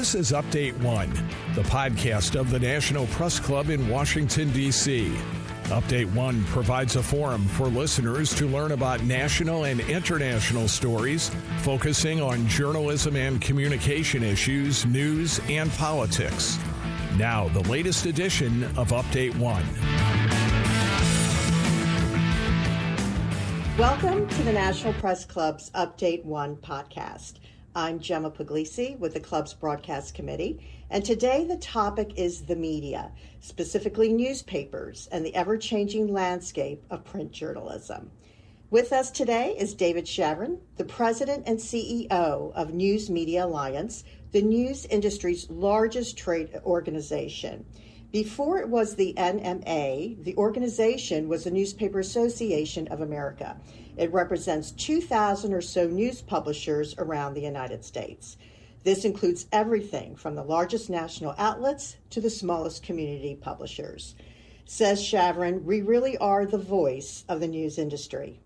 This is Update One, the podcast of the National Press Club in Washington, D.C. Update One provides a forum for listeners to learn about national and international stories, focusing on journalism and communication issues, news, and politics. Now, the latest edition of Update One. Welcome to the National Press Club's Update One podcast. I'm Gemma Puglisi with the club's broadcast committee, and today the topic is the media, specifically newspapers and the ever-changing landscape of print journalism. With us today is David Shavrin, the president and CEO of News Media Alliance, the news industry's largest trade organization. Before it was the NMA, the organization was the Newspaper Association of America. It represents 2,000 or so news publishers around the United States. This includes everything from the largest national outlets to the smallest community publishers. Says Shavrin, we really are the voice of the news industry.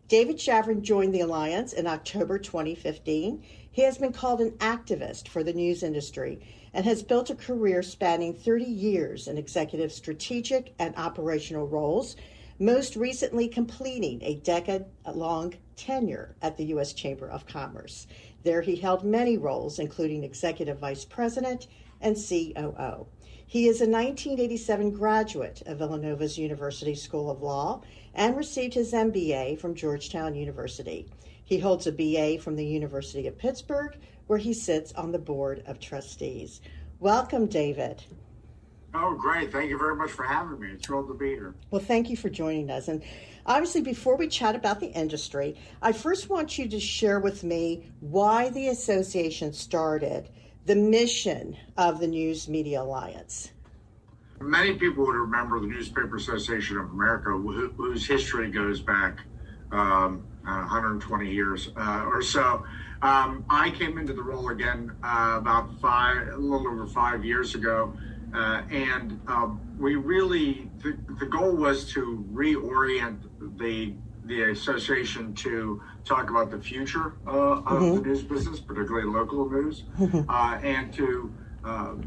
David Shavrin joined the Alliance in October 2015. He has been called an activist for the news industry and has built a career spanning 30 years in executive strategic and operational roles, most recently completing a decade-long tenure at the U.S. Chamber of Commerce. There he held many roles, including executive vice president and COO. He is a 1987 graduate of Villanova's University School of Law and received his MBA from Georgetown University. He holds a BA from the University of Pittsburgh, where he sits on the board of trustees. Welcome, David. Oh, great. Thank you very much for having me. It's thrilled to be here. Well, thank you for joining us. And obviously, before we chat about the industry, I first want you to share with me why the association started, the mission of the News Media Alliance. Many people would remember the Newspaper Association of America, whose history goes back 120 years or so. I came into the role again about a little over 5 years ago, and we really, the goal was to reorient the association to talk about the future of the news business, particularly local news, and to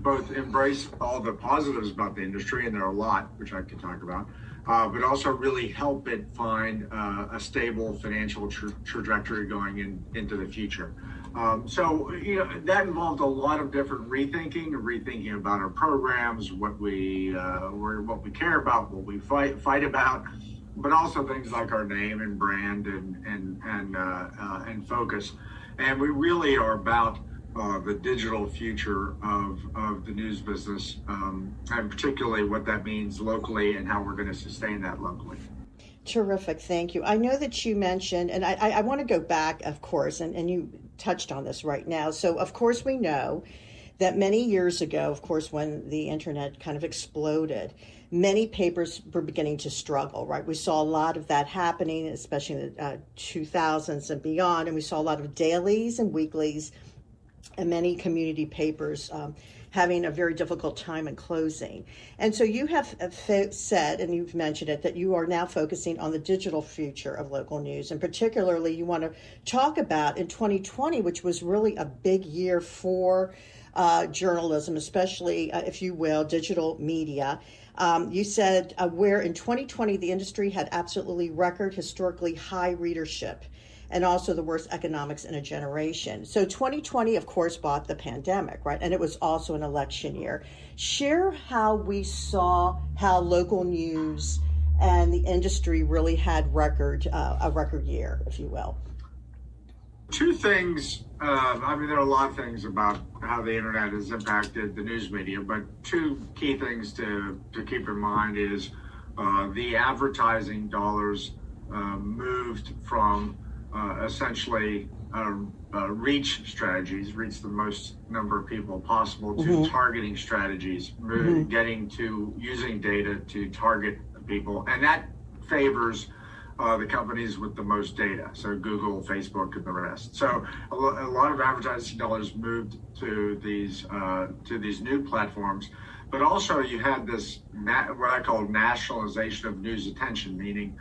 both embrace all the positives about the industry, and there are a lot, which I can talk about, but also really help it find a stable financial trajectory going into the future. So, that involved a lot of different rethinking about our programs, what we care about, what we fight about, but also things like our name and brand and focus. And we really are about the digital future of the news business, and particularly what that means locally and how we're going to sustain that locally. Terrific. Thank you. I know that you mentioned, and I want to go back, of course, and you touched on this right now. So, of course, we know that many years ago, of course, when the internet kind of exploded, many papers were beginning to struggle, right? We saw a lot of that happening, especially in the 2000s and beyond, and we saw a lot of dailies and weeklies and many community papers having a very difficult time in closing. And so you have said, and you've mentioned it, that you are now focusing on the digital future of local news. And particularly you want to talk about in 2020, which was really a big year for journalism, especially, if you will, digital media. You said where in 2020, the industry had absolutely record historically high readership and also the worst economics in a generation. So 2020, of course, brought the pandemic, right? And it was also an election year. Share how we saw how local news and the industry really had a record year, if you will. Two things, there are a lot of things about how the internet has impacted the news media, but two key things to keep in mind is the advertising dollars moved from essentially reach strategies, reach the most number of people possible, to targeting strategies, getting to using data to target people. And that favors the companies with the most data, so Google, Facebook, and the rest. So a lot of advertising dollars moved to these new platforms, But also you had this, what I call nationalization of news attention, meaning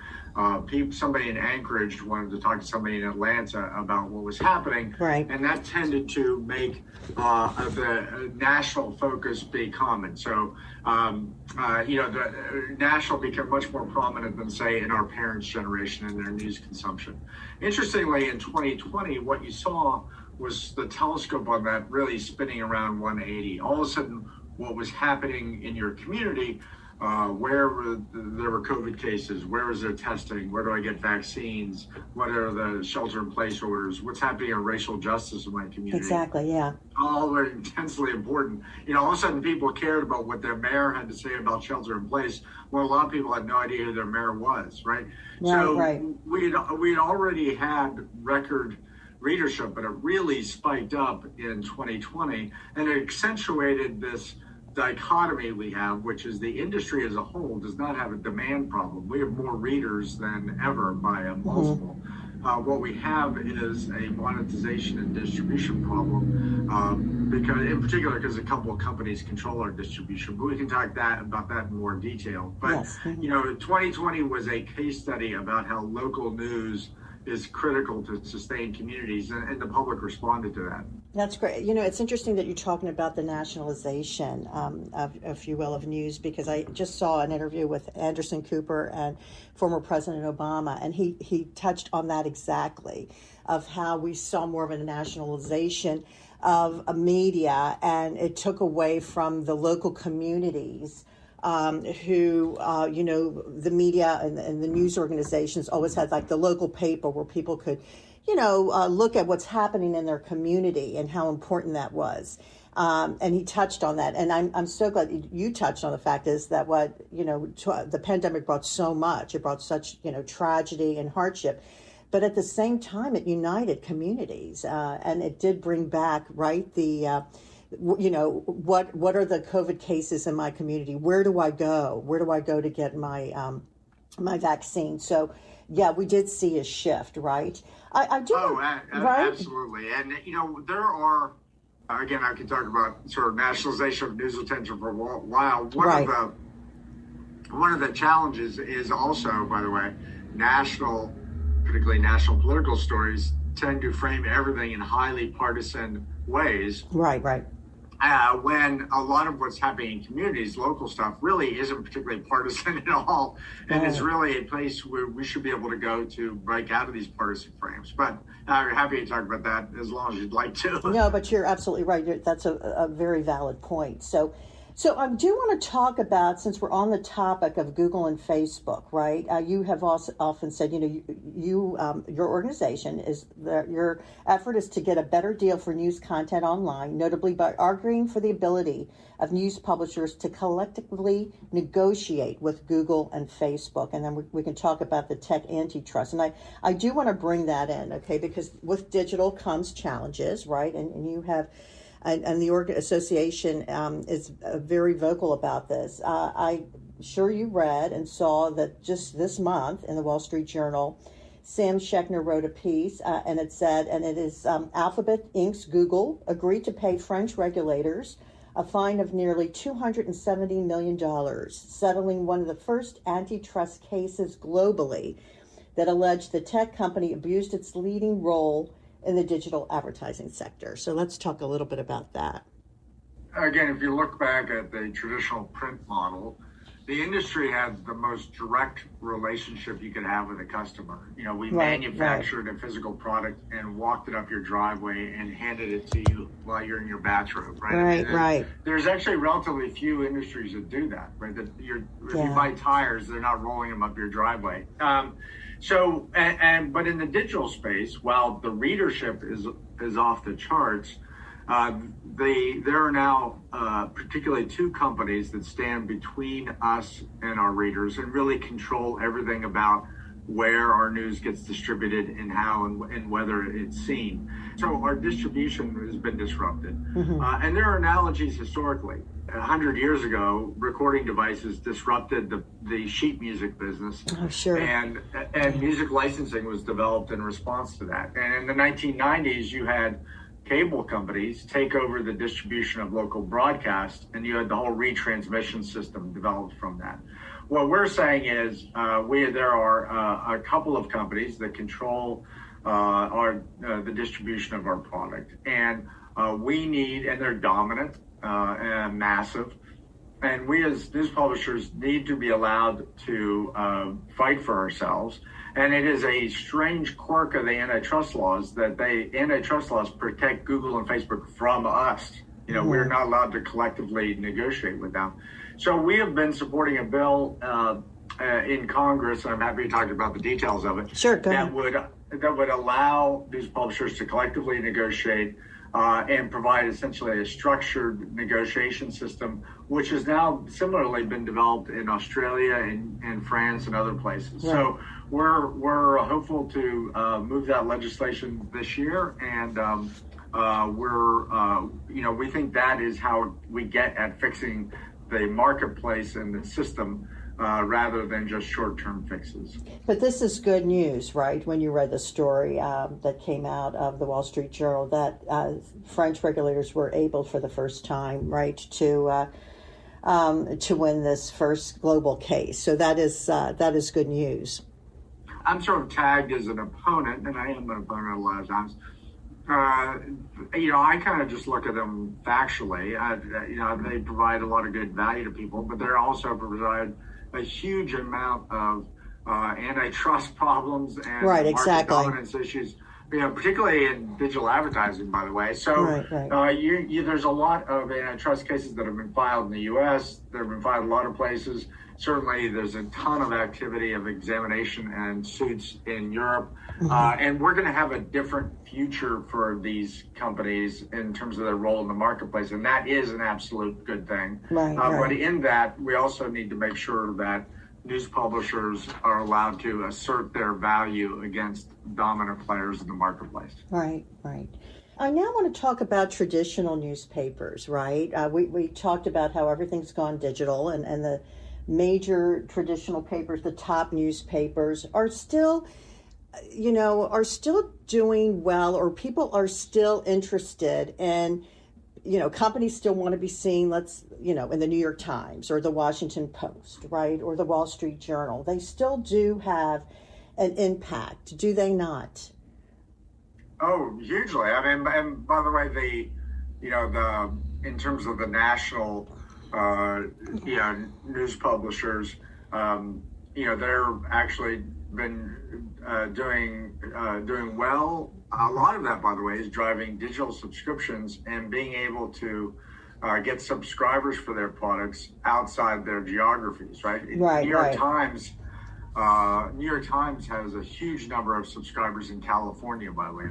somebody in Anchorage wanted to talk to somebody in Atlanta about what was happening. Right. And that tended to make the national focus be common. So, the national became much more prominent than, say, in our parents' generation in their news consumption. Interestingly, in 2020, what you saw was the telescope on that really spinning around 180. All of a sudden, what was happening in your community, where there were COVID cases, where is there testing, where do I get vaccines, what are the shelter-in-place orders, what's happening in racial justice in my community. Exactly, yeah. All were intensely important. All of a sudden people cared about what their mayor had to say about shelter-in-place. Well, a lot of people had no idea who their mayor was, right? Right. We'd already had record readership, but it really spiked up in 2020, and it accentuated this dichotomy we have, which is the industry as a whole does not have a demand problem. We have more readers than ever by a multiple. What we have is a monetization and distribution problem, because a couple of companies control our distribution. But we can talk about that in more detail. But yes. 2020 was a case study about how local news is critical to sustain communities, and the public responded to that. That's great. It's interesting that you're talking about the nationalization, if you will, of news, because I just saw an interview with Anderson Cooper and former President Obama, and he touched on that exactly, of how we saw more of a nationalization of a media, and it took away from the local communities who, the media and the news organizations always had like the local paper where people could, look at what's happening in their community and how important that was. And he touched on that. And I'm so glad you touched on the fact is that the pandemic brought so much. It brought such, tragedy and hardship. But at the same time, it united communities. And it did bring back, right, the what are the COVID cases in my community? Where do I go? Where do I go to get my my vaccine? So, yeah, we did see a shift, right? I do. Right? Absolutely. And, there are, again, I could talk about sort of nationalization of news attention for a while. One of the challenges is also, by the way, particularly national political stories tend to frame everything in highly partisan ways. Right. When a lot of what's happening in communities, local stuff, really isn't particularly partisan at all. And it's really a place where we should be able to go to break out of these partisan frames. But I'm happy to talk about that as long as you'd like to. No, but you're absolutely right. That's a very valid point. So I do want to talk about, since we're on the topic of Google and Facebook, right? You have also often said, your organization your effort is to get a better deal for news content online, notably by arguing for the ability of news publishers to collectively negotiate with Google and Facebook. And then we can talk about the tech antitrust. And I do want to bring that in, okay, because with digital comes challenges, right? And you have... And the association is very vocal about this. I'm sure you read and saw that just this month in the Wall Street Journal, Sam Schechner wrote a piece, and it said, and it is Alphabet Inc.'s Google agreed to pay French regulators a fine of nearly $270 million, settling one of the first antitrust cases globally that alleged the tech company abused its leading role in the digital advertising sector. So let's talk a little bit about that. Again, if you look back at the traditional print model, the industry had the most direct relationship you could have with a customer. We manufactured a physical product and walked it up your driveway and handed it to you while you're in your bathroom, right? Right. There's actually relatively few industries that do that, right? If you buy tires, they're not rolling them up your driveway. But in the digital space, while the readership is off the charts, there are now particularly two companies that stand between us and our readers and really control everything about where our news gets distributed and how and whether it's seen. So our distribution has been disrupted. Mm-hmm. And there are analogies historically. 100 years ago, recording devices disrupted the sheet music business. Oh, sure. And music licensing was developed in response to that. And in the 1990s, you had cable companies take over the distribution of local broadcast, and you had the whole retransmission system developed from that. What we're saying is there are a couple of companies that control the distribution of our product, and we need, and they're dominant and massive, and we as news publishers need to be allowed to fight for ourselves. And it is a strange quirk of the antitrust laws that antitrust laws protect Google and Facebook from us. We're not allowed to collectively negotiate with them. So we have been supporting a bill in Congress, and I'm happy to talk about the details of it. Sure, go ahead. That would allow news publishers to collectively negotiate and provide essentially a structured negotiation system, which has now similarly been developed in Australia and France and other places. Right. So we're hopeful to move that legislation this year, and we think that is how we get at fixing the marketplace and the system rather than just short-term fixes. But this is good news, right? When you read the story that came out of the Wall Street Journal, that French regulators were able for the first time, right, to win this first global case. So that is good news. I'm sort of tagged as an opponent, and I am an opponent a lot of times. I kind of just look at them factually. They provide a lot of good value to people, but they also provide a huge amount of antitrust problems and market dominance issues, particularly in digital advertising, by the way. So there's a lot of antitrust cases that have been filed in the U.S. That have been filed in a lot of places. Certainly, there's a ton of activity of examination and suits in Europe. And we're going to have a different future for these companies in terms of their role in the marketplace. And that is an absolute good thing. But in that, we also need to make sure that news publishers are allowed to assert their value against dominant players in the marketplace. Right. I now want to talk about traditional newspapers, right? We talked about how everything's gone digital, and the major traditional papers, the top newspapers, are still doing well, or people are still interested, and companies still want to be seen, in the New York Times or the Washington Post, right, or the Wall Street Journal. They still do have an impact, do they not? Oh, hugely. I mean, and by the way, in terms of the national news publishers, they're actually been doing well. A lot of that, by the way, is driving digital subscriptions and being able to get subscribers for their products outside their geographies, right? New York Times has a huge number of subscribers in California, by the way.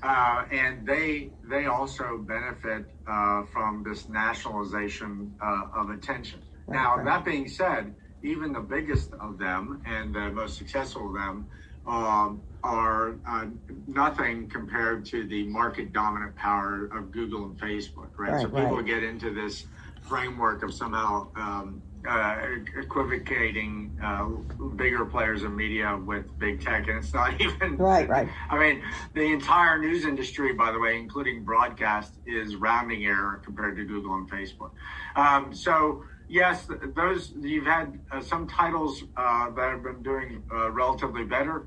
And they also benefit from this nationalization of attention. That being said, even the biggest of them and the most successful of them are nothing compared to the market dominant power of Google and Facebook, right? So people get into this framework of somehow equivocating bigger players in media with big tech, and it's not even right. I mean, the entire news industry, by the way, including broadcast, is rounding error compared to Google and Facebook. So yes, those you've had some titles that have been doing relatively better,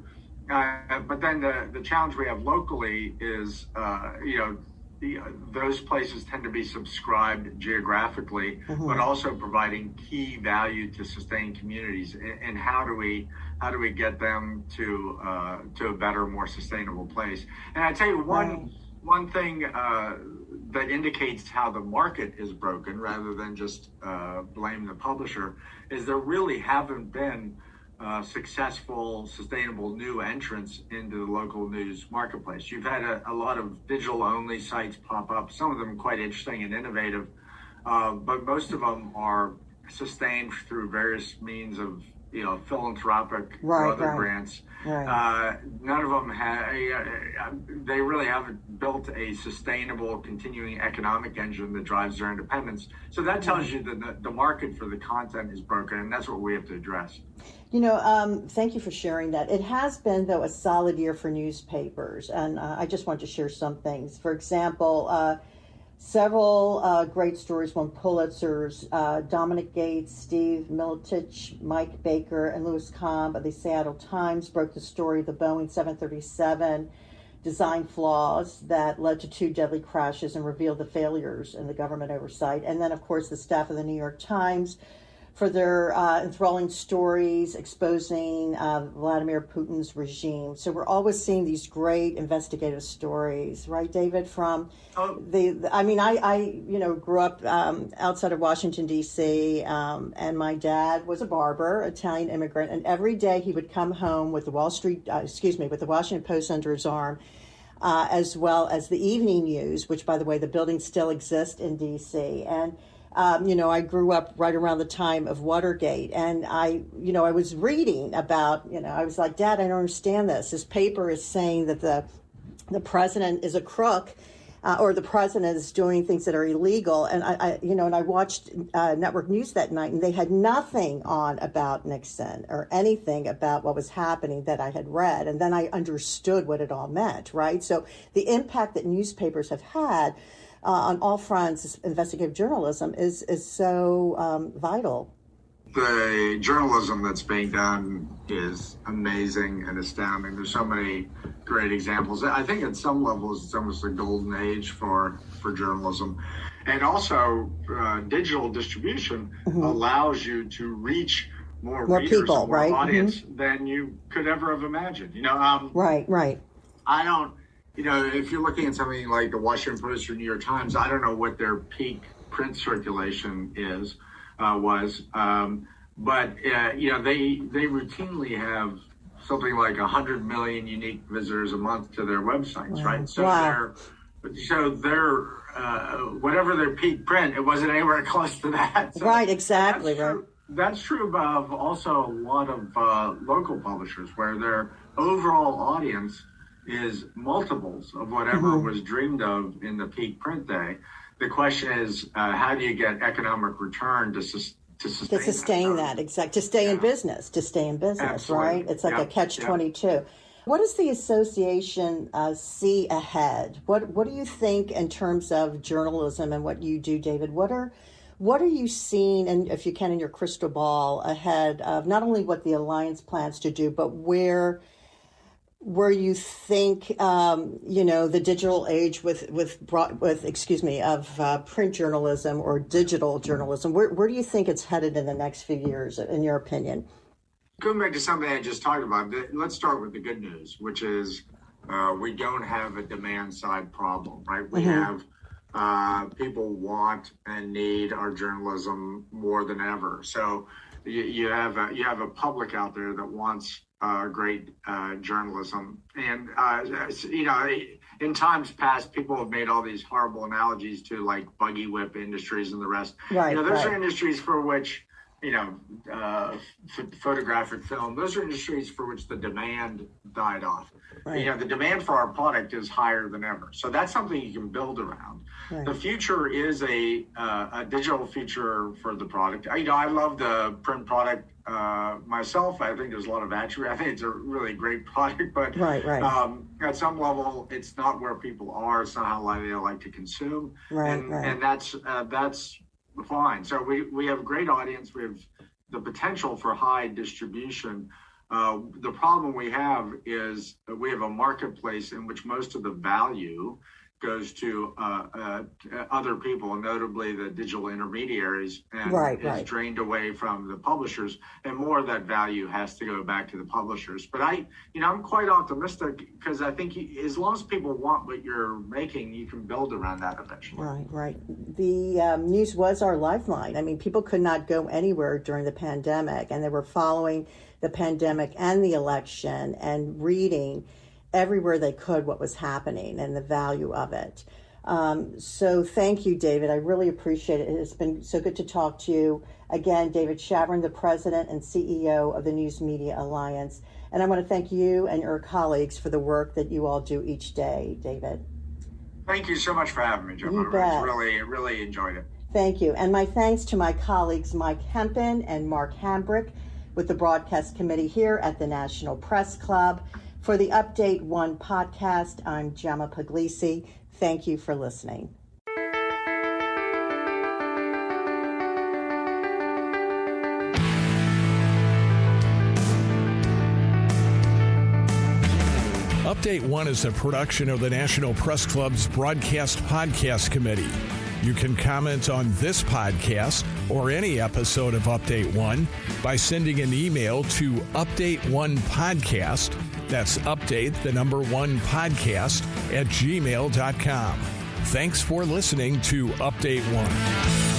but then the challenge we have locally is those places tend to be subscribed geographically, but also providing key value to sustain communities. And how do we get them to a better, more sustainable place? And I tell you one thing that indicates how the market is broken, rather than just blame the publisher, is there really haven't been successful, sustainable new entrants into the local news marketplace. You've had a lot of digital-only sites pop up, some of them quite interesting and innovative, but most of them are sustained through various means of philanthropic or other grants. Right. None of them they really haven't built a sustainable, continuing economic engine that drives their independence. So that tells you that the market for the content is broken, and that's what we have to address. Thank you for sharing that. It has been, though, a solid year for newspapers, and I just want to share some things. For example, several great stories won Pulitzers. Dominic Gates, Steve Militich, Mike Baker, and Louis Combe of the Seattle Times broke the story of the Boeing 737 design flaws that led to 2 deadly crashes and revealed the failures in the government oversight. And then, of course, the staff of the New York Times for their enthralling stories exposing Vladimir Putin's regime. So we're always seeing these great investigative stories, right, David? From I grew up outside of Washington, D.C., and my dad was a barber, Italian immigrant, and every day he would come home with the with the Washington Post under his arm, as well as the Evening News, which, by the way, the buildings still exist in D.C., and I grew up right around the time of Watergate, and I was reading about, I was like, Dad, I don't understand this. This paper is saying that the president is a crook, or the president is doing things that are illegal. And I watched network news that night, and they had nothing on about Nixon or anything about what was happening that I had read. And then I understood what it all meant, right? So the impact that newspapers have had on all fronts, investigative journalism is so vital. The journalism that's being done is amazing and astounding. There's so many great examples. I think at some levels it's almost a golden age for journalism. And also digital distribution allows you to reach more readers, people, more right? audience than you could ever have imagined. Right. I don't. If you're looking at something like the Washington Post or New York Times, I don't know what their peak print circulation was, but they routinely have something like 100 million unique visitors a month to their websites, wow. right? So wow. they're whatever their peak print, it wasn't anywhere close to that. So right, exactly, right. That's true of also a lot of local publishers, where their overall audience is multiples of whatever was dreamed of in the peak print day. The question is, how do you get economic return to sustain that? Exactly. To stay in business, Absolutely. Right? It's like a catch-22. What does the association see ahead? What do you think in terms of journalism and what you do, David? What are you seeing, and if you can, in your crystal ball ahead of not only what the Alliance plans to do, but where you think, the digital age of print journalism or digital journalism, where do you think it's headed in the next few years, in your opinion? Going back to something I just talked about, let's start with the good news, which is we don't have a demand side problem, right? We have people want and need our journalism more than ever. So you have a public out there that wants great journalism. And, in times past, people have made all these horrible analogies to like buggy whip industries and the rest. Right, those are industries for which, photographic film, those are industries for which the demand died off. Right. The demand for our product is higher than ever. So that's something you can build around. Right. The future is a digital future for the product. I love the print product myself. I think there's a lot of attributes. I think it's a really great product, but right. At some level, it's not where people are. It's not how they like to consume. And that's fine. So we have a great audience. We have the potential for high distribution. The problem we have is that we have a marketplace in which most of the value goes to other people, notably the digital intermediaries, and is drained away from the publishers, and more of that value has to go back to the publishers. But I'm quite optimistic, because I think as long as people want what you're making, you can build around that eventually. Right. The news was our lifeline. I mean, people could not go anywhere during the pandemic, and they were following the pandemic and the election and reading everywhere they could what was happening and the value of it. So thank you, David. I really appreciate it. It's been so good to talk to you. Again, David Shavrin, the President and CEO of the News Media Alliance. And I want to thank you and your colleagues for the work that you all do each day, David. Thank you so much for having me, Jim. I really enjoyed it. Thank you. And my thanks to my colleagues, Mike Hempen and Mark Hambrick with the Broadcast Committee here at the National Press Club. For the Update One podcast, I'm Gemma Puglisi. Thank you for listening. Update One is a production of the National Press Club's Broadcast Podcast Committee. You can comment on this podcast or any episode of Update One by sending an email to update1podcast. That's update, the number one podcast @gmail.com. Thanks for listening to Update One.